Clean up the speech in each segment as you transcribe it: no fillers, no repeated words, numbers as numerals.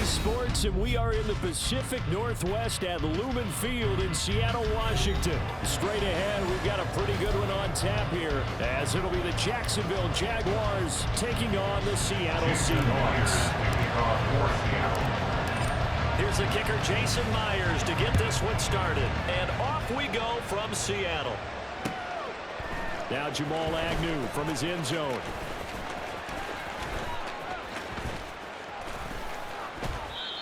Sports, and we are in the Pacific Northwest at Lumen Field in Seattle, Washington. Straight ahead, we've got a pretty good one on tap here, as it'll be the Jacksonville Jaguars taking on the Seattle Seahawks. Here's the kicker, Jason Myers, to get this one started. And off we go from Seattle. Now Jamal Agnew from his end zone.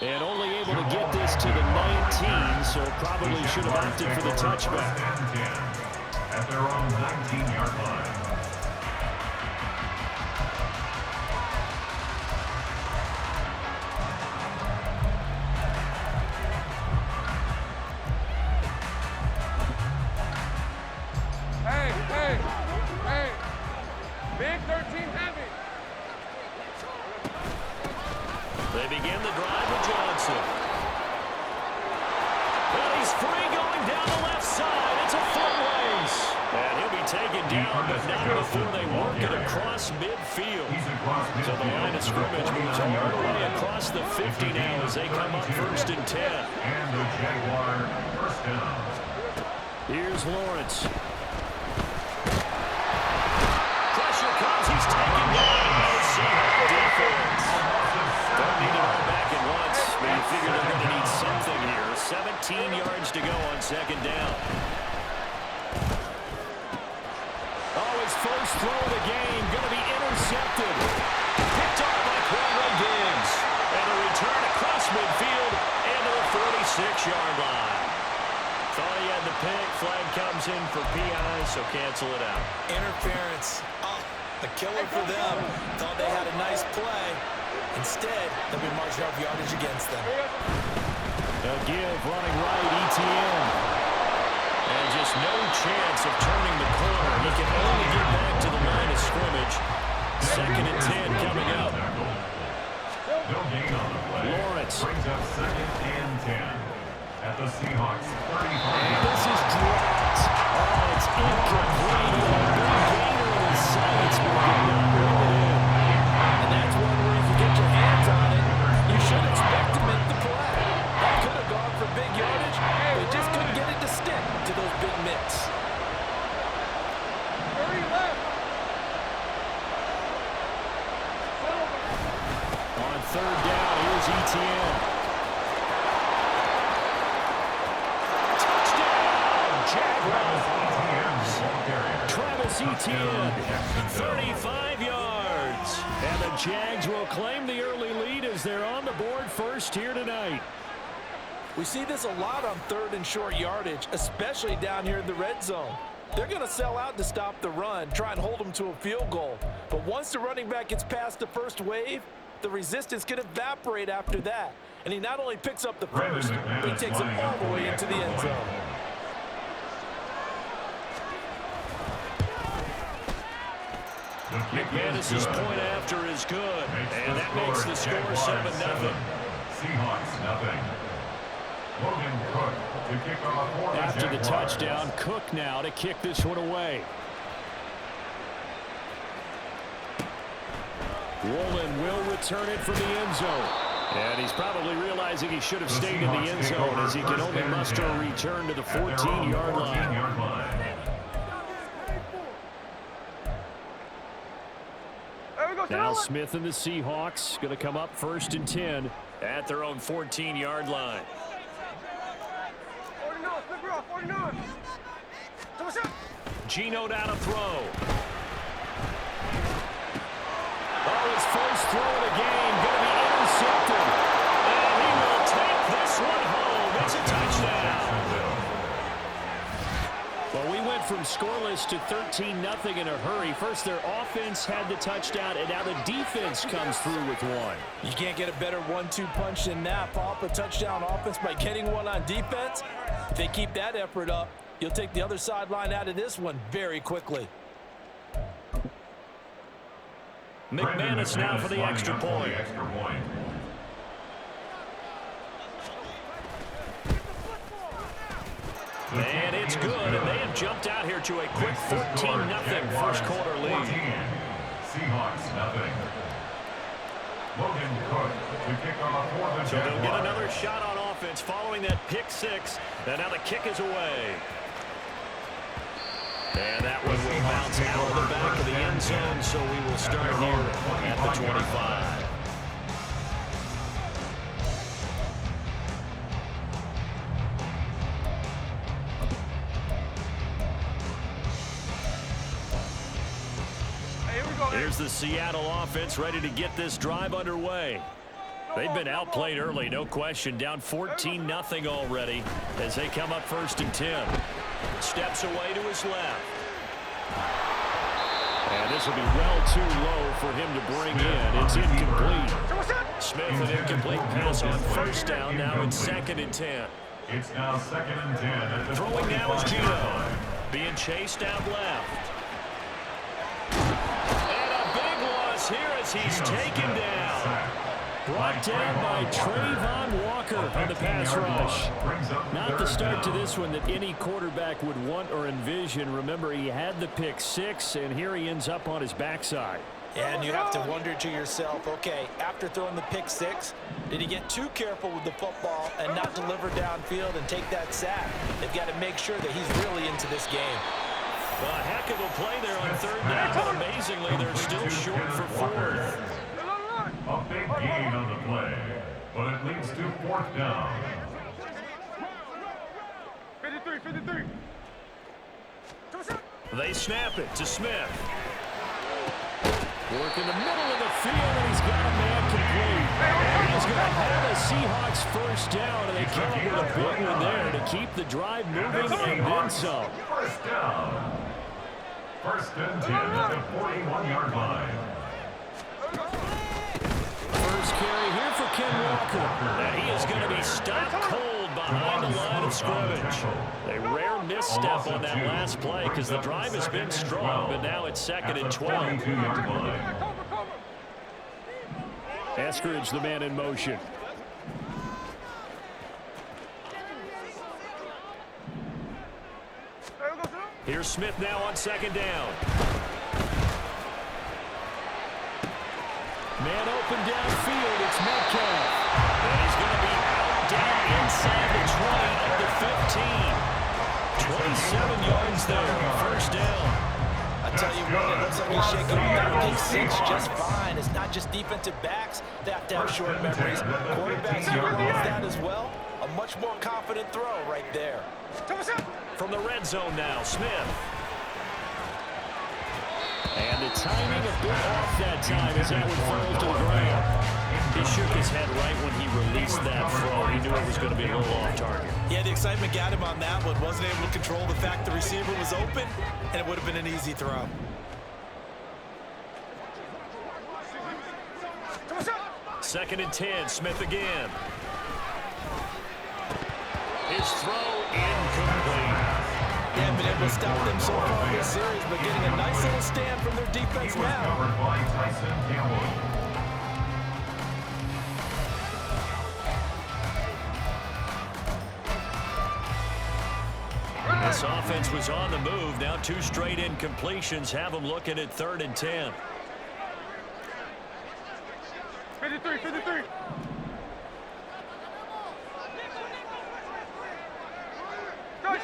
And only able to get this to the 19, so probably should have opted for the touchback. At their own 19-yard line. Hey, Big 13 heavy. They begin the drive with Johnson. And he's free going down the left side. It's a foot race. And he'll be taken down, but not before they work it across midfield. So the line of scrimmage moves all the way across the 50 now as they come up 1st and 10. And the Jaguar first down. Here's Lawrence. Pressure comes. He's taken down. Seahawks defense. Don't need it all back at once, but you figure they're going to need something here. 17 yards to go on 2nd down. Oh, his first throw of the game going to be intercepted. Picked off by Quandre Diggs. And a return across midfield into the 46-yard line. Thought he had the pick. Flag comes in for PI, so cancel it out. Interference. Oh, a killer for them. Thought they had a nice play. Instead, they'll be marching off yardage against them. A give running right, ETN. And just no chance of turning the corner. He can only get back to the line of scrimmage. 2nd and 10 coming up. No gain on the play. Lawrence. Brings up 2nd and 10 at the Seahawks 35. And this is dropped. Oh, it's incomplete. No gainer in his sights, but he did not bring it in. And that's one where if you get your hands on it, you should expect to make the play. That could have gone for big yardage, but he just couldn't get it to stick to those big mitts. Hurry left. On 3rd down, here's ETN. Touchdown, Jaguars. Travis Etienne, 35 yards. And the Jags will claim the early lead as they're on the board first here tonight. We see this a lot on 3rd and short yardage, especially down here in the red zone. They're going to sell out to stop the run, try and hold them to a field goal. But once the running back gets past the first wave, the resistance can evaporate after that. And he not only picks up the first, but he takes it all the way into the end zone. McManus's point after is good, and that makes the score 7-0. Seahawks nothing. Logan Cook to kick off for the After the Jaguars. touchdown, Cook now to kick this one away. Woolen will return it from the end zone. And he's probably realizing he should have stayed in the end zone as he can only muster a return to the 14-yard line. Now Smith and the Seahawks going to come up 1st and 10 at their own 14-yard line. 49. Geno down to throw. Oh, his first throw of the game going to be intercepted. And he will take this one home. It's a touchdown. Well, we went from scoreless to 13-0 in a hurry. First, their offense had the touchdown, and now the defense comes through with one. You can't get a better 1-2 punch than that. Pop a touchdown offense by getting one on defense. If they keep that effort up, you'll take the other sideline out of this one very quickly. McManus now for the extra point. And it's good, and they have jumped out here to a quick 14-0 first quarter lead. Seahawks nothing. Logan Cook to kick off for the So they'll get Jaguars. another shot on offense following that pick six. And now the kick is away. And that one will bounce out of the back of the end zone, so we will start here at the 25. Here's the Seattle offense ready to get this drive underway. They've been outplayed early, no question. Down 14-0 already as they come up 1st and 10. Steps away to his left. And this will be well too low for him to bring in. It's incomplete. Smith, an incomplete pass on 1st down. Now it's 2nd and 10. It's now 2nd and 10. At the Throwing now is 25 Gino. yard line. Being chased out left. And a big loss here as he's taken down. Brought down by Trayvon Walker on the pass rush. Not the start to this one that any quarterback would want or envision. Remember, he had the pick six, and here he ends up on his backside. And you have to wonder to yourself, okay, after throwing the pick six, did he get too careful with the football and not deliver downfield and take that sack? They've got to make sure that he's really into this game. A heck of a play there on 3rd down, but amazingly, they're still short for 4th. A big gain on the play, but it leads to 4th down. 53. They snap it to Smith. Work in the middle of the field, and he's got a man complete. And he's going to have a Seahawks 1st down, and they come up with a big one there to keep the drive moving and then some. 1st down. 1st and 10 at the 41-yard line. First carry here for Ken Walker. And he is going to be stopped cold behind the line of scrimmage. A rare misstep on that last play because the drive has been strong, but now it's 2nd and 12. 42-yard line. Eskridge, the man in motion. Here's Smith now on 2nd down. Man open downfield, it's Metcalf. And he's going to be out down inside the 20 at the 15. 27 yards there, 1st down. I tell you what, it looks like he's shaking off that pick six just fine. It's not just defensive backs that have to have short memories. Quarterbacks utilize that as well. A much more confident throw right there. From the red zone now, Smith. And the timing a bit off that time as that one falls to the ground. He shook his head right when he released that throw. He knew it was going to be a little off target. Yeah, the excitement got him on that one. Wasn't able to control the fact the receiver was open, and it would have been an easy throw. Second and 10, Smith again. His throw incomplete. They haven't been able to stop them so far in this series, but getting a nice little stand from their defense He was now. covered by Tyson Campbell. This offense was on the move. Now 2 straight incompletions have them looking at 3rd and 10. 53.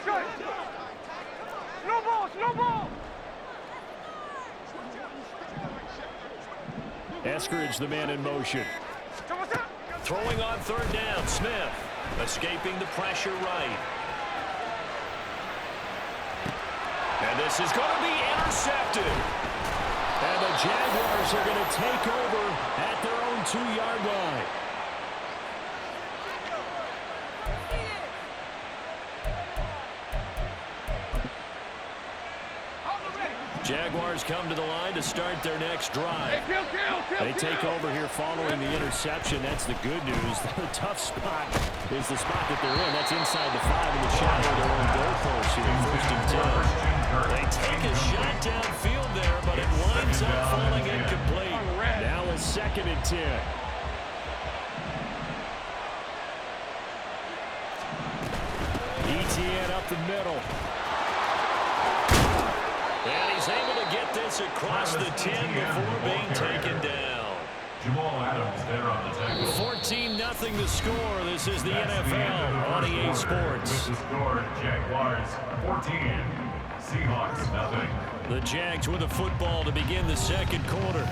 Strike. No ball. Eskridge, the man in motion. Throwing on 3rd down, Smith. Escaping the pressure right. And this is going to be intercepted. And the Jaguars are going to take over at their own 2-yard line. Jaguars come to the line to start their next drive. They take over here following the interception. That's the good news. The tough spot is the spot that they're in. That's inside the 5 in the shadow of their own goalpost here. 1st and 10. They take a shot downfield there, but it winds up falling incomplete. Now a 2nd and 10. ETN up the middle. And he's able to get this across the 10 before being taken down. Jamal Adams there on the tackle. 14-0 the score. This is the NFL on EA Sports. With the score, Jaguars 14, Seahawks nothing. The Jags with the football to begin the second quarter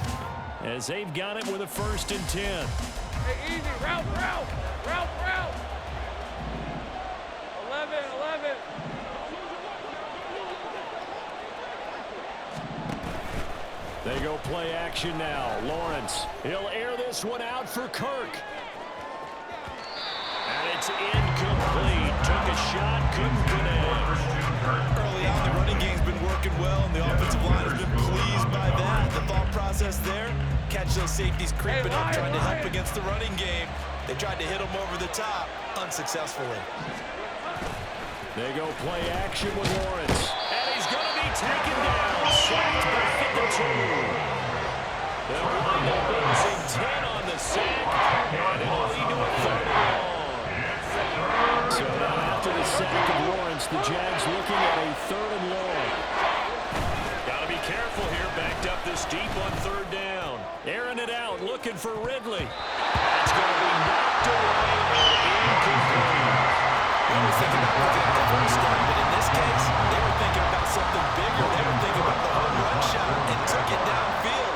as they've got it with a 1st and 10. Hey, easy. Route. 11. They go play action now. Lawrence, he'll air this one out for Kirk. And it's incomplete. Took a shot, couldn't connect. Early on, the running game's been working well, and the offensive line has been pleased by that. The thought process there, catch those safeties creeping up, trying to help against the running game. They tried to hit them over the top, unsuccessfully. They go play action with Lawrence. And he's going to be taken down. Sacked back at the 2. They'll wind up losing 10 on the sack. And it'll lead to a 3rd and long. So now after the sack of Lawrence, the Jags looking at a 3rd and long. Got to be careful here. Backed up this deep on 3rd down. Airing it out, looking for Ridley. That's going to be knocked away and incomplete. We always think about looking at the first down, but in this case, they were thinking about something bigger. They were thinking about the home run shot and took it downfield.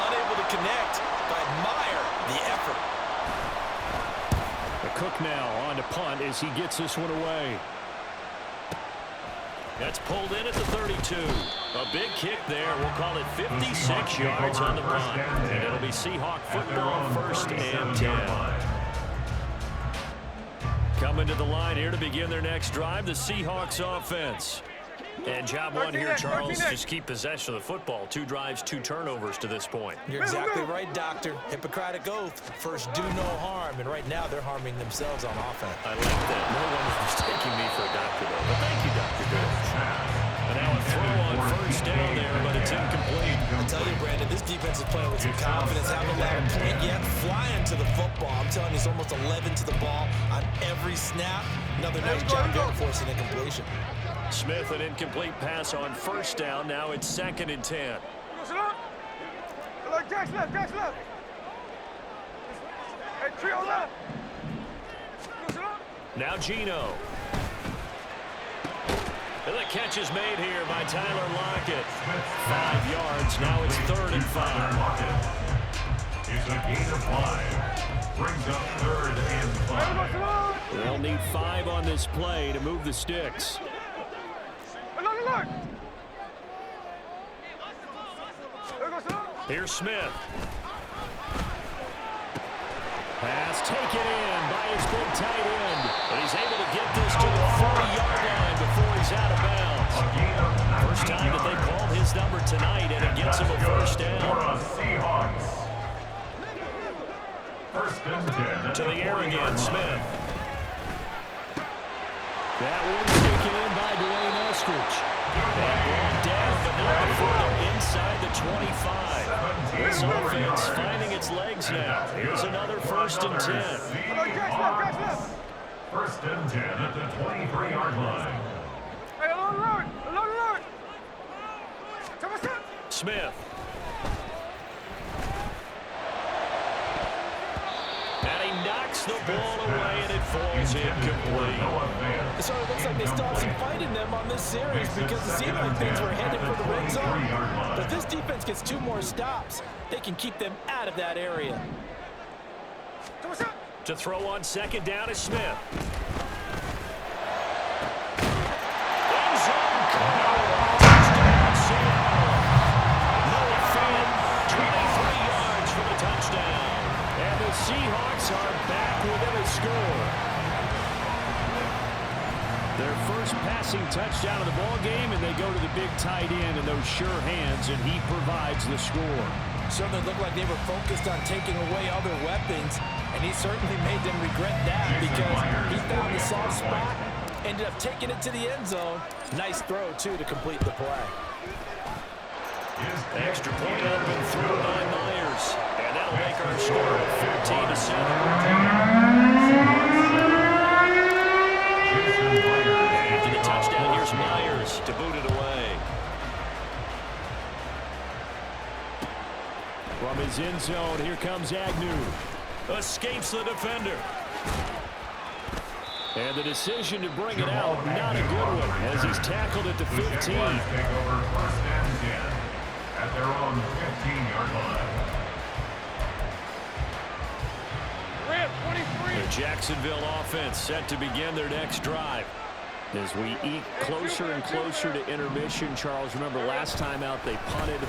Unable to connect, but admire the effort. The Cook now on to punt as he gets this one away. That's pulled in at the 32. A big kick there. We'll call it 56 yards on the punt. And it'll be Seahawk football, 1st and 10. Coming to the line here to begin their next drive, the Seahawks offense. And job one here, Charles, just keep possession of the football. 2 drives, 2 turnovers to this point. You're exactly right, Doctor. Hippocratic oath. First, do no harm. And right now, they're harming themselves on offense. I like that. No one is mistaking me for a doctor, though. But thank you, Dr. Good. And now a throw on 1st down there, but it's incomplete. I'll tell you, Brandon, this defense is playing with some confidence. Haven't allowed a point yet. Flying to the football. I'm telling you, it's almost 11 to the ball on every snap. Another nice job there forcing incompletion. Smith, an incomplete pass on 1st down. Now it's 2nd and 10. Jack's left. Hey, trio left. Now Gino. And the catch is made here by Tyler Lockett. 5 yards. Now it's 3rd and 5. It's a gain of 5. Brings up 3rd and 5. They'll need 5 on this play to move the sticks. Here's Smith. Pass taken in by his big tight end. And he's able to get this to the 40-yard line before he's out of bounds. First time that they called his number tonight, and it gets him a 1st down. Seahawks. 1st and 10. To the air again, Smith. That one's taken in by Dwayne Eskridge. And brought down, but not before they're inside the 25. This offense finding its legs now. Here's another 1st and 10. 1st and 10 at the 23-yard line. Hey, alone. Smith. And he knocks the ball away, and it falls incomplete. It sort of looks like they still have some fight in them on this series because it seemed like things were headed for the red zone. But if this defense gets 2 more stops, they can keep them out of that area. To throw on 2nd down is Smith. End zone call. Touchdown, Seattle. Noah Fant, 23 yards for the touchdown. And the Seahawks are back within a score. Their first passing touchdown of the ball game, and they go to the big tight end and those sure hands, and he provides the score. Certainly looked like they were focused on taking away other weapons, and he certainly made them regret that because he found the soft spot, ended up taking it to the end zone. Nice throw, too, to complete the play. Extra point up and through by Myers, and that'll make our score 14-7. After the touchdown, here's Myers to boot it away. From his end zone, here comes Escapes the defender. And the decision to bring it out, not a good one, as he's tackled at the 15. Take over first and 10 at their own 15-yard line. Ram 23. The Jacksonville offense set to begin their next drive. As we eke closer and closer to intermission, Charles, remember last time out they punted.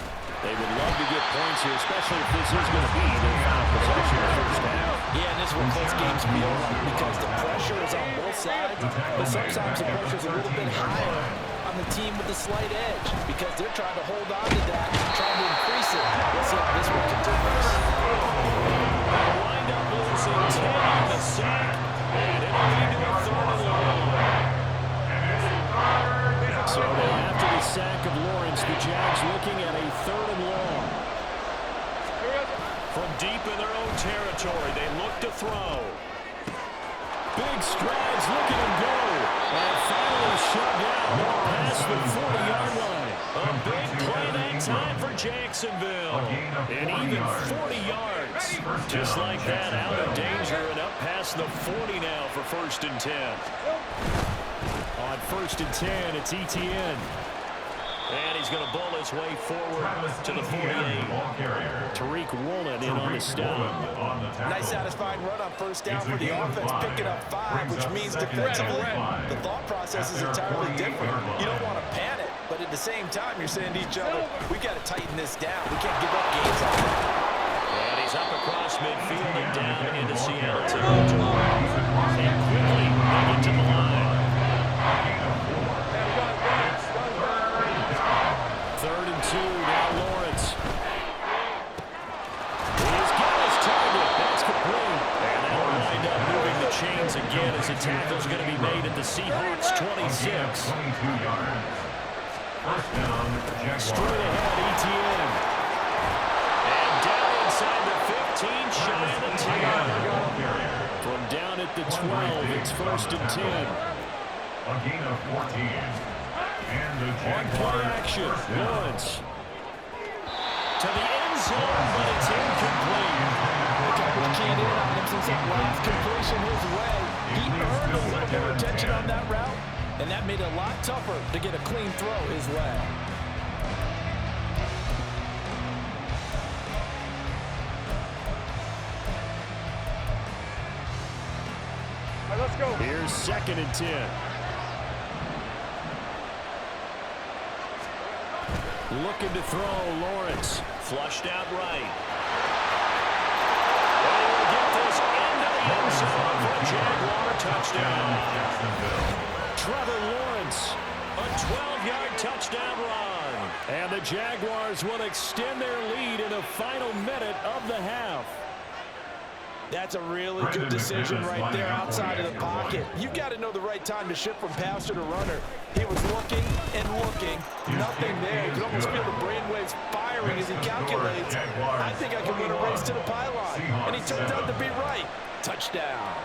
They would love to get points here, especially if this is going to be their final possession of the first half. Yeah, and this is what close games feel like because the pressure is on both sides, but sometimes the pressure is a little bit higher on the team with the slight edge because they're trying to hold on to that and trying to increase it. Let's see how this one continues. They wind up losing 10 on the sack, and it'll lead to a third and long. So after the sack of Lawrence, the Jags looking at a third and long. From deep in their own territory, they look to throw. Big strides, look at him go. And finally shut down past the 40-yard line. A big play that time for Jacksonville. And even 40 yards. Just like that, out of danger and up past the 40 now for first and 10. On first and 10, it's ETN. And he's going to bowl his way forward to the 48. Tariq Woolen in on the stop. Nice satisfying run on first down for the offense, picking up 5, which means defensively, the thought process is entirely different. You don't want to panic, but at the same time, you're saying to each other, we got to tighten this down. We can't give up games like that. And he's up across midfield and down into Seattle territory. And quickly, they get to the line. Third and 2, now Lawrence. He's got his target. That's complete. And that will wind up moving the chains again as the tackle's going to be made at the Seahawks 26. Straight ahead, ETN. And down inside the 15, shy of the 10. From down at the 12, it's first and 10. A gain of 14. On play action, Lawrence. To the end zone, but it's incomplete. The coverage keyed in on him since that last completion his way. He earned a little bit of attention on that route, and that made it a lot tougher to get a clean throw his way. All right, let's go. Here's second and 10. Looking to throw, Lawrence. Flushed out right. And he will get this into the end zone for a Jaguar touchdown. Trevor Lawrence, a 12-yard touchdown run. And the Jaguars will extend their lead in the final minute of the half. That's a really good decision right there outside of the pocket. You got to know the right time to shift from passer to runner. He was looking and looking, nothing there. You can almost feel the brainwaves firing as he calculates. I think I can win a race to the pylon. And he turned out to be right. Touchdown.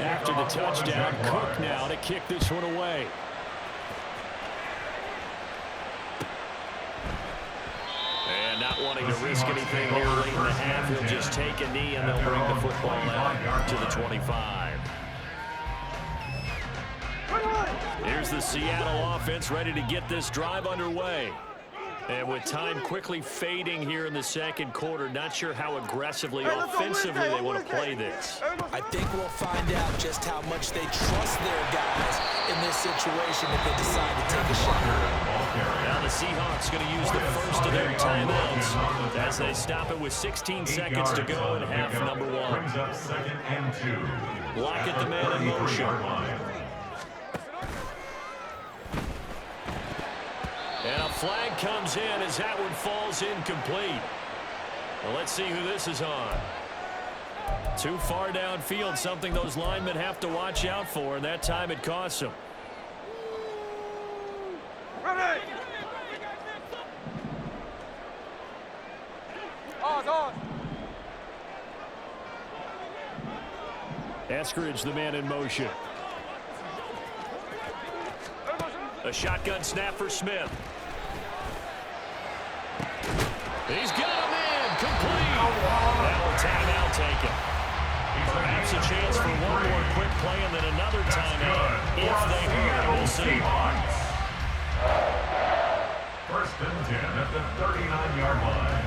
After the touchdown, Cook now to kick this one away. And not wanting to risk anything here late in the half, he'll just take a knee and they'll bring the football out to the 25. Here's the Seattle offense ready to get this drive underway. And with time quickly fading here in the second quarter, not sure how aggressively, offensively they want to play this. I think we'll find out just how much they trust their guys in this situation if they decide to take a shot. Now the Seahawks going to use the first of their timeouts as they stop it with 16 seconds to go in half number 1. Lockett the man in motion. And a flag comes in as that one falls incomplete. Well, let's see who this is on. Too far downfield, something those linemen have to watch out for, and that time it costs them. Ready. On. Eskridge, the man in motion. A shotgun snap for Smith. He's got a man complete. That will taken. Perhaps a chance for one more quick play and then another timeout. If they hurry, we'll see. First and 10 at the 39-yard line.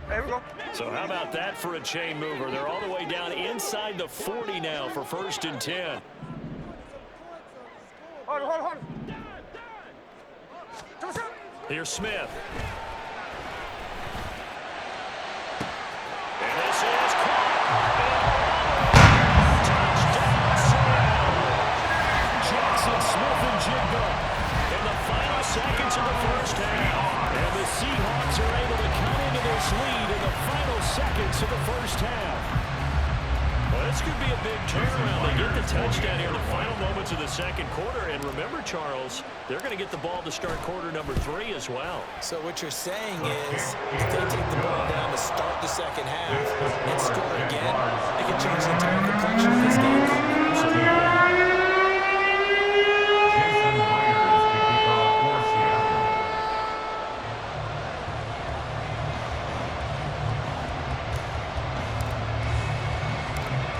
There we go. So how about that for a chain mover? They're all the way down inside the 40 now for first and 10. Hold. Here's Smith. And this is caught. Touchdown, Seattle. Jackson, Smith, and Jigba in the final seconds of the first half. And the Seahawks are able to come into this lead in the final seconds of the first half. Well, this could be a big turnaround. They get the touchdown here in the final moments of the second quarter. And remember, Charles, they're going to get the ball to start quarter number 3 as well. So what you're saying is if they take the ball down to start the second half and score again, they can change the entire complexion of this game.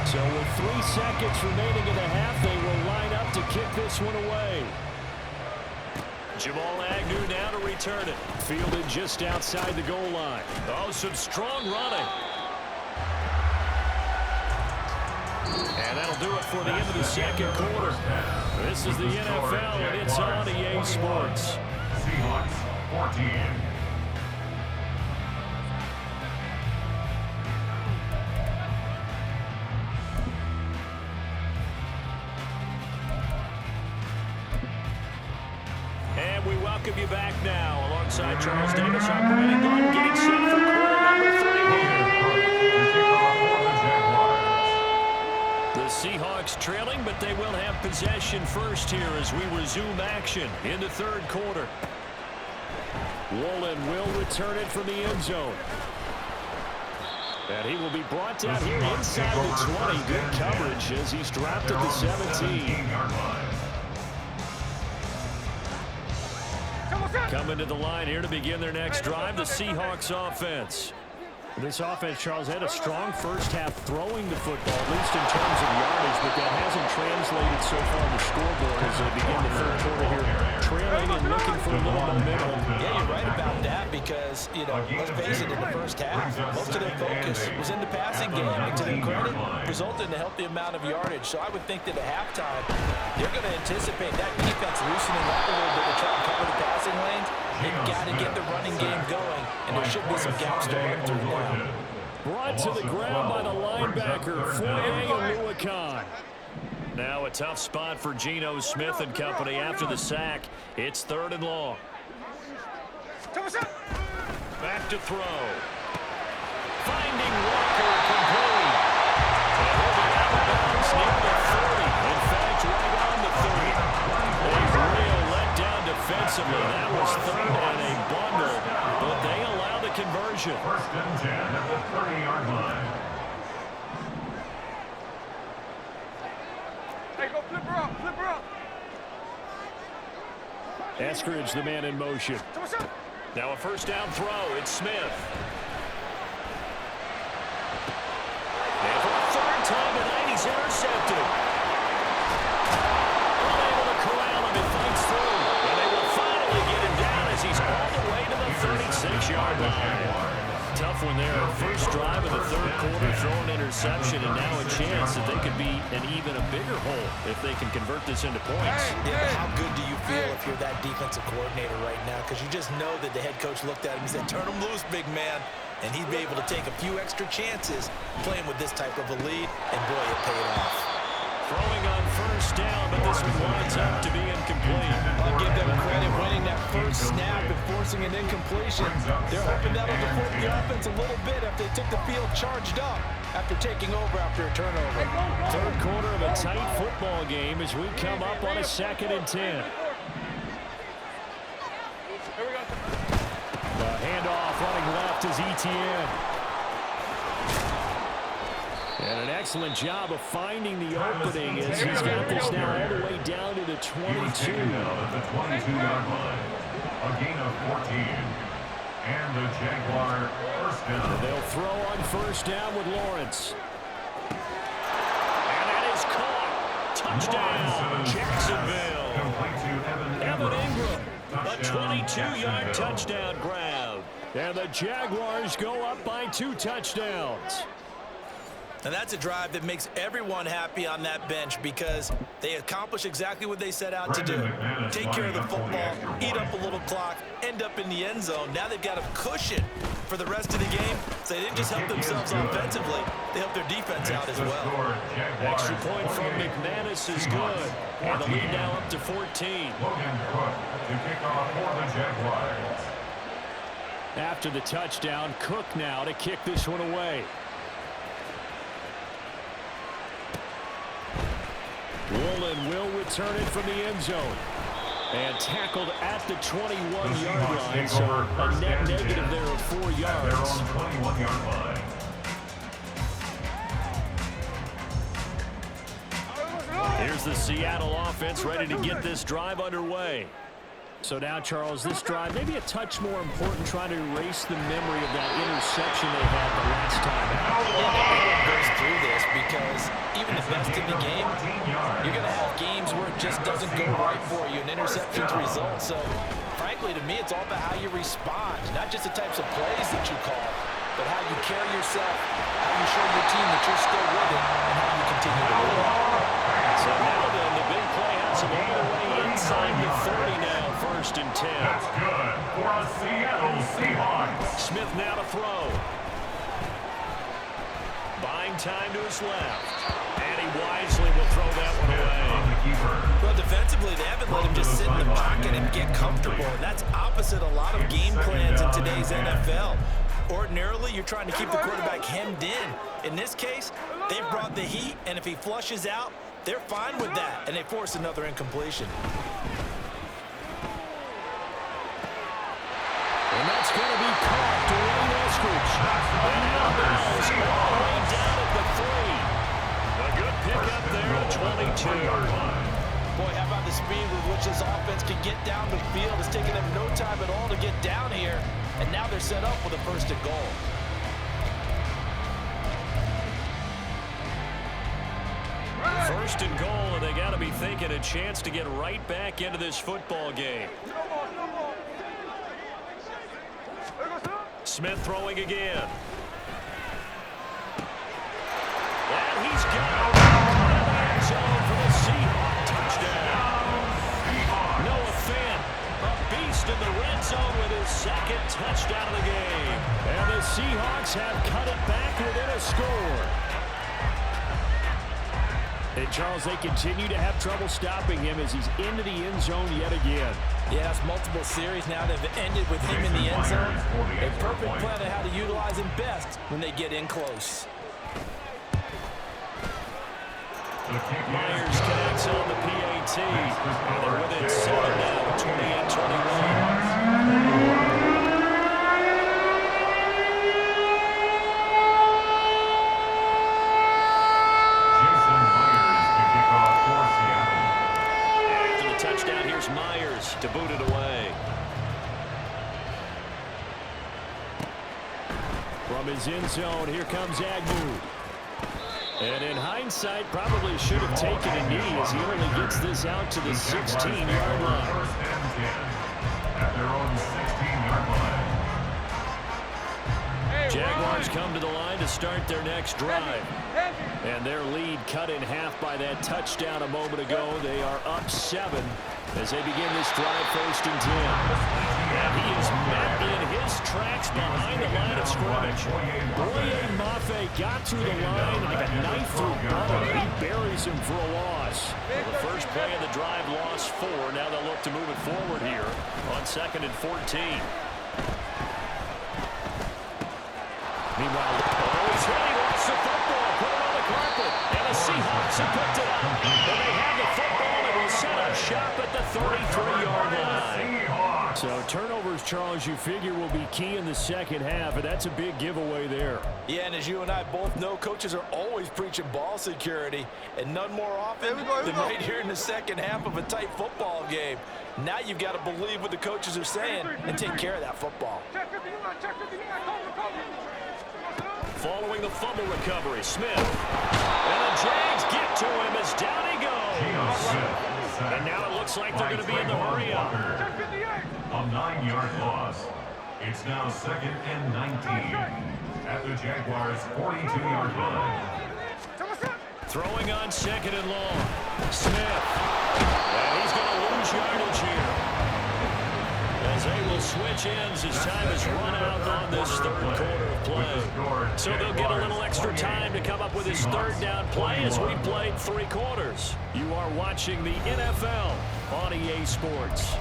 So with 3 seconds remaining in the half, they will line up to kick this one away. Jamal Agnew now to return it. Fielded just outside the goal line. Oh, some strong running. And that'll do it for the end of the second quarter. This is the NFL, and it's on EA Sports. Seahawks 14. And we welcome you back now alongside Charles Davis. I'm Brandon Glenn getting set for quarter number 3 here. The Seahawks trailing, but they will have possession first here as we resume action in the third quarter. Woolen will return it from the end zone. And he will be brought down here inside the 20. Good coverage as he's dropped at the 17. Coming to the line here to begin their next drive, the Seahawks offense. This offense, Charles, had a strong first half throwing the football, at least in terms of yardage, but that hasn't translated so far on the scoreboard as they begin the third quarter here, trailing and looking for a little momentum. Yeah, you're right about that because, let's face it, in the first half, most of their focus was in the passing game. And to their credit, resulted in a healthy amount of yardage. So I would think that at halftime, they're going to anticipate that defense loosening up a little bit to try and cover the passing lanes. They've got to get the running game going, and there should be some gaps to run through now. Brought to the ground by the linebacker, Foye Oluokun. Now a tough spot for Geno Smith and company after the sack. It's 3rd and long. Back to throw. Finding Walker complete. And he'll be out of bounds near the 30. In fact, right on the 30. A real letdown defensively. That was 3rd and a bundle, but they allow the conversion. First and 10 at the 30-yard line. Hey, go flip her up. Eskridge, the man in motion. Now a first down throw. It's Smith. And for the 3rd time tonight, he's intercepted. Unable to corral him, it fights through. And they will finally get him down as he's all the way to the 36-yard line. Tough one there. First drive of the third quarter, throwing interception, and now a chance that they could be an even a bigger hole if they can convert this into points. Yeah, but how good do you feel if you're that defensive coordinator right now? Because you just know that the head coach looked at him and said, turn him loose, big man. And he'd be able to take a few extra chances playing with this type of a lead, and boy, it paid off. Throwing on first down, but this one winds up to be incomplete. I'll give them credit winning that first snap and forcing an incompletion. They're hoping that'll default the offense a little bit after they took the field charged up after taking over after a turnover. Third quarter of a tight football game as we come up on a 2nd and 10. The handoff running left is Etienne. And an excellent job of finding the opening as he's got this now all the way down to the 22. At the 22-yard line. A gain of 14. And the Jaguar first down. And they'll throw on first down with Lawrence. And that is caught. Touchdown, Jacksonville. Complete to Evan Ingram, a 22-yard touchdown grab. And the Jaguars go up by 2 touchdowns. And that's a drive that makes everyone happy on that bench because they accomplish exactly what they set out to do. Take care of the football, eat up a little clock, end up in the end zone. Now they've got a cushion for the rest of the game. So they didn't just help themselves offensively, they helped their defense out as well. Extra point from McManus is good. And the lead now up to 14. Logan Cook to kick off for the Jaguars. After the touchdown, Cook now to kick this one away. Woolen will return it from the end zone. And tackled at the 21-yard line, so a net negative there of 4 yards. At their own 21-yard line. Here's the Seattle offense ready to get this drive underway. So now, Charles, this drive maybe a touch more important, trying to erase the memory of that interception they had the last time out. Everyone goes through this because even the best in the game, you're going to have games where it just doesn't go right for you, and interceptions result. So, frankly, to me, it's all about how you respond, not just the types of plays that you call, but how you carry yourself, how you show your team that you're still with it, and how you continue to win. So now then, the big play has him all the way inside the 30 now, 1st and 10. That's good for a Seattle Seahawks. Smith now to throw. Buying time to his left. And he wisely will throw that one away. Well, defensively, they haven't let him just sit in the pocket and get comfortable. And that's opposite a lot of game plans in today's NFL. Ordinarily, you're trying to keep the quarterback hemmed in. In this case, they've brought the heat, and if he flushes out, they're fine with that, and they force another incompletion. And that's going to be caught. Dwayne Eskridge. And now Miles all the way down at the 3. A good pickup there at 22. Boy, how about the speed with which this offense can get down the field? It's taken them no time at all to get down here, and now they're set up with a 1st and goal. First and goal, and they got to be thinking a chance to get right back into this football game. Smith throwing again. And he's got it. End zone for the Seahawks touchdown. Noah Fant, a beast in the red zone with his 2nd touchdown of the game. And the Seahawks have cut it back within a score. And, Charles, they continue to have trouble stopping him as he's into the end zone yet again. Yes, multiple series now that have ended with him in the end zone. A perfect plan on how to utilize him best when they get in close. Myers connects on the PAT. And they're within 7 now, 28-21. Myers to boot it away. From his end zone, here comes Agnew. And in hindsight, probably should have taken a knee as he only gets this out to the 16-yard line. At their own 16-yard line. Jaguars come to the line to start their next drive. And their lead cut in half by that touchdown a moment ago. They are up 7 as they begin this drive, 1st and 10. And he is met in his tracks behind the line of scrimmage. Boye Mafe got through the line like a knife through butter. He buries him for a loss. Well, the first play of the drive lost 4. Now they'll look to move it forward here on 2nd and 14. Meanwhile, he's ready, lost the football, put it on the carpet, and the Seahawks have picked it up. And they have the football and will set up shop at the 33-yard line. So turnovers, Charles, you figure will be key in the second half, and that's a big giveaway there. Yeah, and as you and I both know, coaches are always preaching ball security, and none more often than right here in the second half of a tight football game. Now you've got to believe what the coaches are saying and take care of that football. Following the fumble recovery, Smith. And the Jags get to him as down he goes. And now it looks like they're going to be in the hurry up. A 9-yard loss. It's now 2nd and 19 at the Jaguars' 42-yard line. Throwing on 2nd and long. Smith. And he's going to lose yardage here. As they will switch ends as time is run out on this third quarter of play. So they'll get a little extra time to come up with his third down play as we played 3 quarters. You are watching the NFL on EA Sports.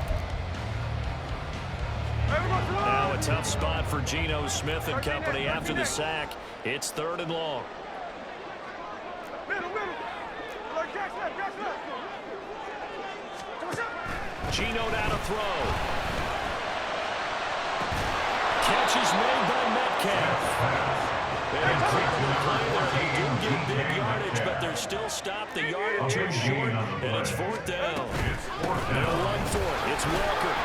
Now a tough spot for Geno Smith and company after the sack. It's 3rd and long. Geno down to throw. Catch is made by Metcalf. And they do get big yardage, but they're still stopped the yard or 2 short, and it's 4th down. They'll run for it. It's Walker.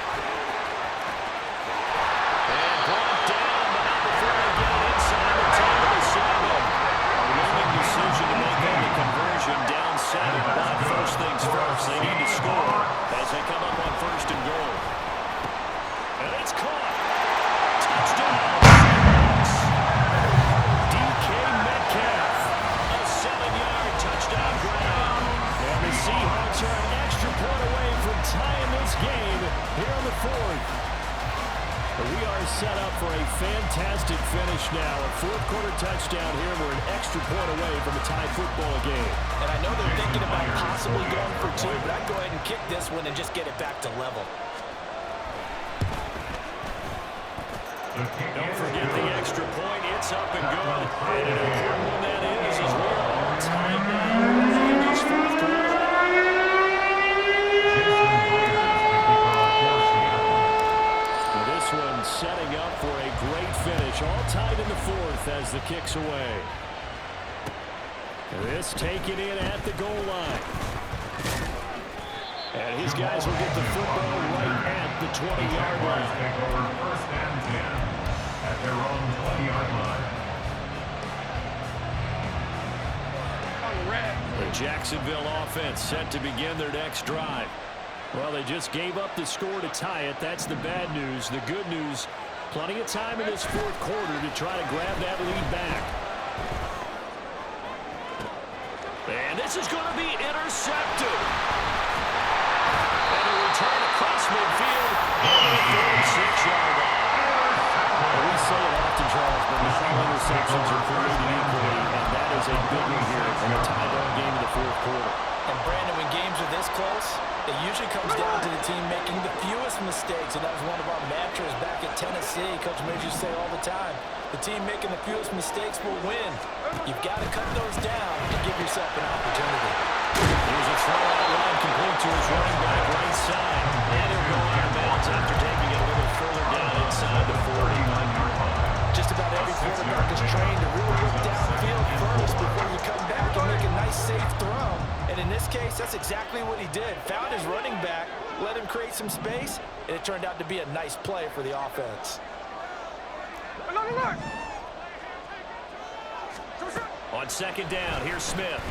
And brought down, but not before they get it inside the 10 to the 7. A winning decision to make that the conversion down 7. But first things first, they need to score as they come up on 1st and goal. And it's caught. Touchdown, Seahawks. DK Metcalf, a 7-yard touchdown grab. And the Seahawks are an extra point away from tying this game here in the 4th. We are set up for a fantastic finish now. A 4th quarter touchdown here. We're an extra point away from a tie football game. And I know they're thinking about possibly going for 2, but I'd go ahead and kick this one and just get it back to level. Don't forget the extra point. It's up and good. And an important one that is as we are all tied now in this 4th quarter. Now this one setting up for a great finish. All tied in the 4th as the kick's away. And this taken in at the goal line. And his guys will get the football right at the 20-yard line. Take over 1st and 10 at their own 20-yard line. The Jacksonville offense set to begin their next drive. Well, they just gave up the score to tie it. That's the bad news. The good news, plenty of time in this 4th quarter to try to grab that lead back. And this is going to be intercepted. And a return across midfield on the 46-yard line. We say it often, Charles, but not all interceptions are created equally, and that is a big one here in a tie-ball game in the 4th quarter. And Brandon, when games are this close, it usually comes down to the team making the fewest mistakes, and that was one of our mantras back at Tennessee. Coach Major used to say all the time, the team making the fewest mistakes will win. You've got to cut those down and give yourself an opportunity. Here's a throw out line complete to his running back right side. And he'll go out of bounds after taking it a little further down inside the 40-yard line. Just about every quarterback is trained to really look downfield first before you come back and make a nice, safe throw. And in this case, that's exactly what he did. Found his running back, let him create some space, and it turned out to be a nice play for the offense. On 2nd down, here's Smith.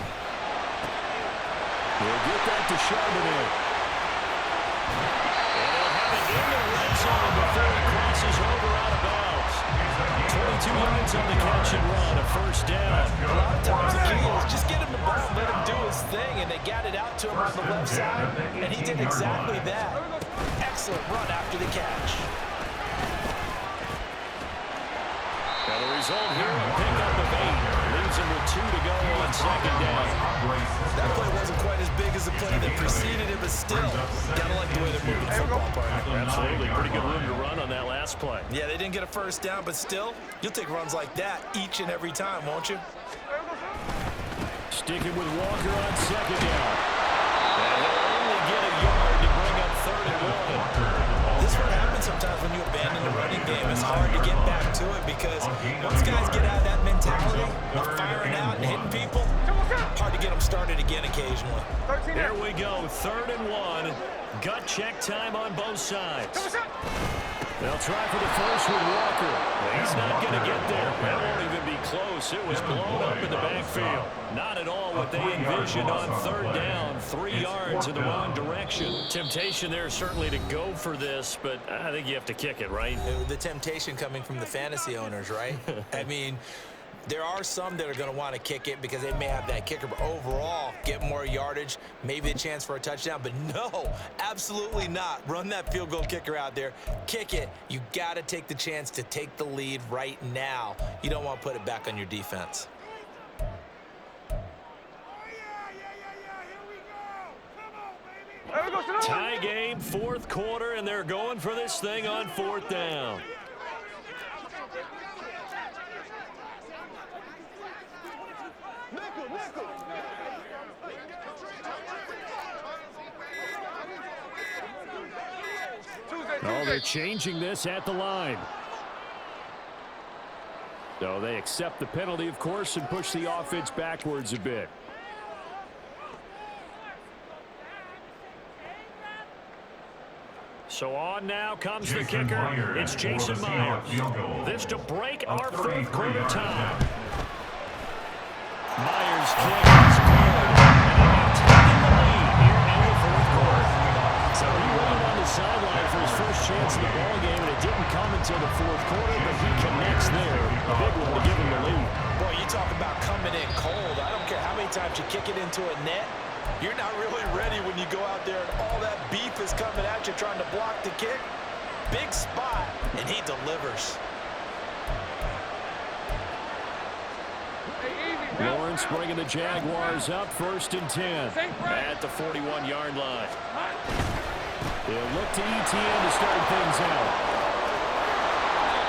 He'll get that to Charbonnet. And he'll have it in the red zone before he crosses over out of bounds. 22 yards on the catch and run, a 1st down. A lot of times the key is just get him the ball, let him do his thing, and they got it out to him on the left side, and he did exactly that. Excellent run after the catch. Now the result here, a pickup of 8. Leaves him with 2 to go on 2nd down. That play wasn't quite as big as the play that preceded it, but still, gotta like the way they're moving the football, partner. Absolutely, pretty good room to run on that last play. Yeah, they didn't get a 1st down, but still, you'll take runs like that each and every time, won't you? Sticking with Walker on 2nd down. And he'll only get a yard to bring up 3rd and 1. This one happens to it because once guys get out of that mentality of firing out and hitting people, hard to get them started again occasionally. Here we go, 3rd and 1. Gut check time on both sides. They'll try for the first with Walker. He's not going to get there. That won't even be close. It was blown up in the backfield. Not at all what they envisioned on 3rd down. 3 yards in the wrong direction. Temptation there certainly to go for this, but I think you have to kick it, right? The temptation coming from the fantasy owners, right? I mean, there are some that are going to want to kick it because they may have that kicker, but overall, get more yardage, maybe a chance for a touchdown. But no, absolutely not. Run that field goal kicker out there. Kick it. You got to take the chance to take the lead right now. You don't want to put it back on your defense. Tie game, 4th quarter, and they're going for this thing on 4th down. Oh, they're changing this at the line. So they accept the penalty, of course, and push the offense backwards a bit. So on now comes the kicker. It's Jason Myers. This to break our 4th quarter tie. Myers kick is good. And taking the lead here in the 4th quarter. So he waited on the sideline for his first chance in the ballgame, and it didn't come until the 4th quarter, but he connects there. A big one to give him the lead. Boy, you talk about coming in cold. I don't care how many times you kick it into a net. You're not really ready when you go out there and all that beef is coming at you trying to block the kick. Big spot, and he delivers. Lawrence bringing the Jaguars up, 1st and 10 at the 41-yard line. They'll look to ETN to start things out.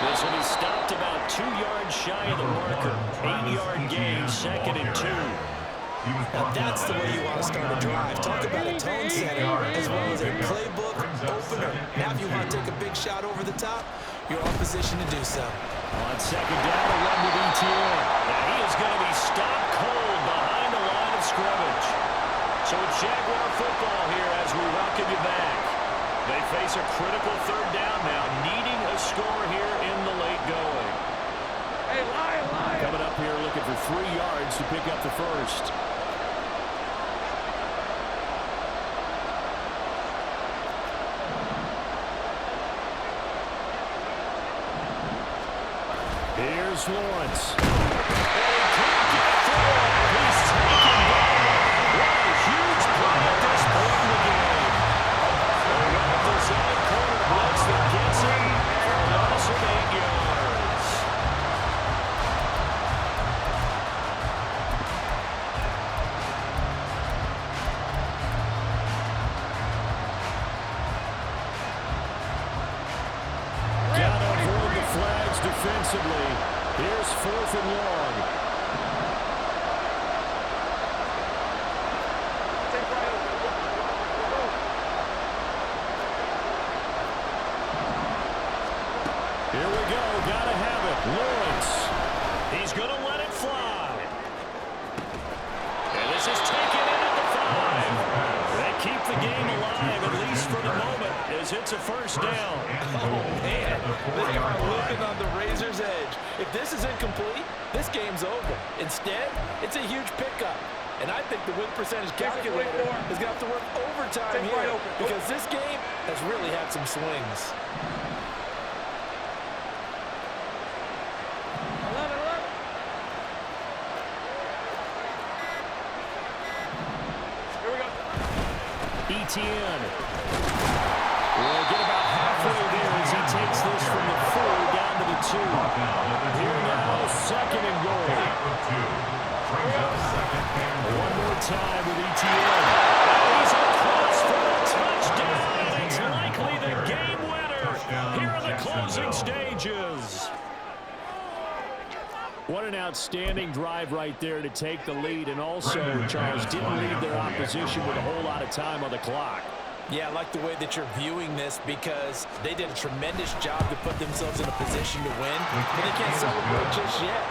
This will be stopped about 2 yards shy of the marker. 8-yard gain, 2nd and 2. Now that's the way you want to start a drive. Talk about a tone setter as well as a playbook opener. Now if you want to take a big shot over the top, you're in position to do so. On 2nd down, a run with ETN. And he is going to be stopped cold behind the line of scrimmage. So it's Jaguar football here as we welcome you back. They face a critical 3rd down now, needing a score here in the late going. Hey, Lion. Coming up here looking for 3 yards to pick up the first. Here's Lawrence. He can't get through. He's taken down. What a huge play at this point in the game. They run the zone corner blitz that gets him for a loss of 8 yards. Got to avoid the flags defensively. Here's 4th and long. Here we go. Gotta have it. Lawrence. He's going to let it fly. And this is taken in at the 5. They keep the game alive, at least for the moment, as it's a 1st down. Oh, man. They are living on the razor's edge. If this is incomplete, this game's over. Instead, it's a huge pickup. And I think the win percentage calculator is going to have to work overtime here because this game has really had some swings. 11. Here we go. ETN will get about halfway there as he takes this from the 4 down to the 2. Here now, 2nd and goal. One more time with ETN. He's across for a touchdown, and it's likely the game winner here in the closing stages. What an outstanding drive right there to take the lead, and also, Charles, didn't leave their opposition with a whole lot of time on the clock. Yeah, I like the way that you're viewing this because they did a tremendous job to put themselves in a position to win, but they can't celebrate just yet.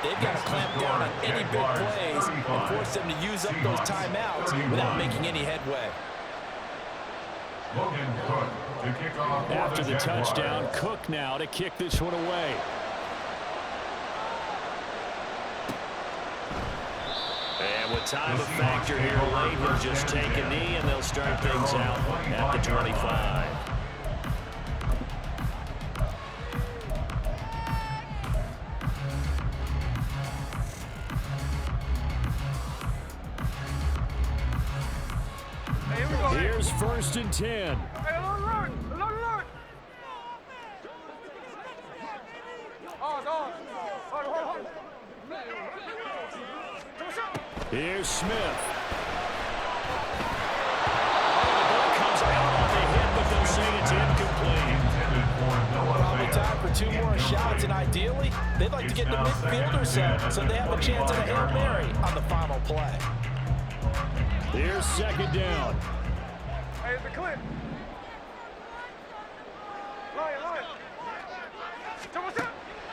They've got to clamp down on any big plays and force them to use up those timeouts without making any headway. After the touchdown, Cook now to kick this one away. And with time a factor here late, he'll just take a knee and they'll start things out at the 25. Here's 1st and 10. Here's Smith. The ball comes out on the hit, but they'll say it's incomplete. Probably time for 2 more shots, and ideally, they'd like to get the midfield or so they have a chance at a Hail Mary on the final play. Here's 2nd down. Hey, it's a clip. Line.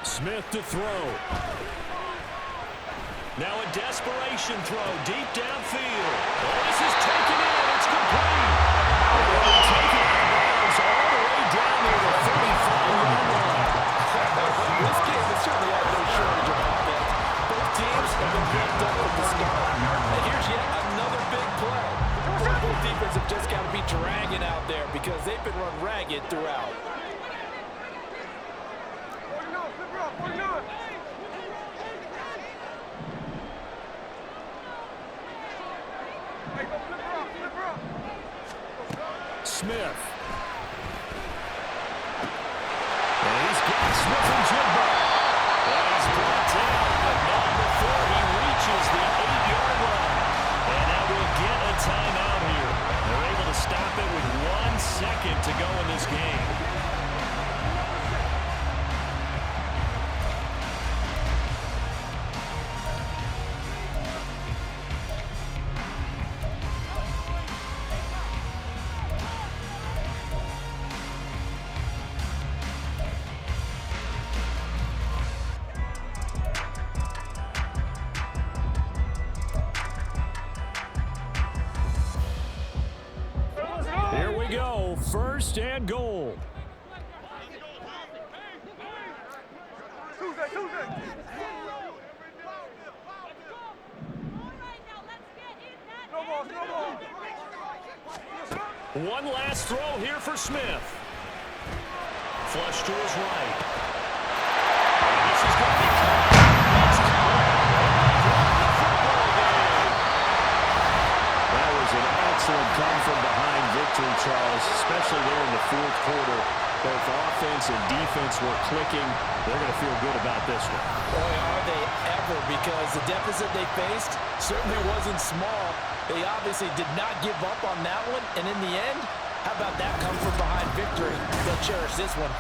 Smith to throw. Now a desperation throw deep downfield. Oh, this is taken in. It's complete. Taken out of bounds all the way down near the 35-yard line. This game has certainly had no shortage of offense. Both teams have been picked up at the start. And here's yet another big play. Both defense have just got to be dragging out there because they've been run ragged throughout. Smith. And he's got Smith and Jigba. And he's brought down, but not before he reaches the 8-yard line. And now we'll get a timeout here. They're able to stop it with 1 second to go in this game. Here we go, 1st and goal. One last throw here for Smith. Flush to his right. This is going to be caught. It's That was an excellent come from behind victory, Charles, especially there in the 4th quarter. Both offense and defense were clicking. They're going to feel good about this one. Boy, are they ever, because the deficit they faced certainly wasn't small. They obviously did not give up on that one, and in the end, how about that come from behind victory? They'll cherish this one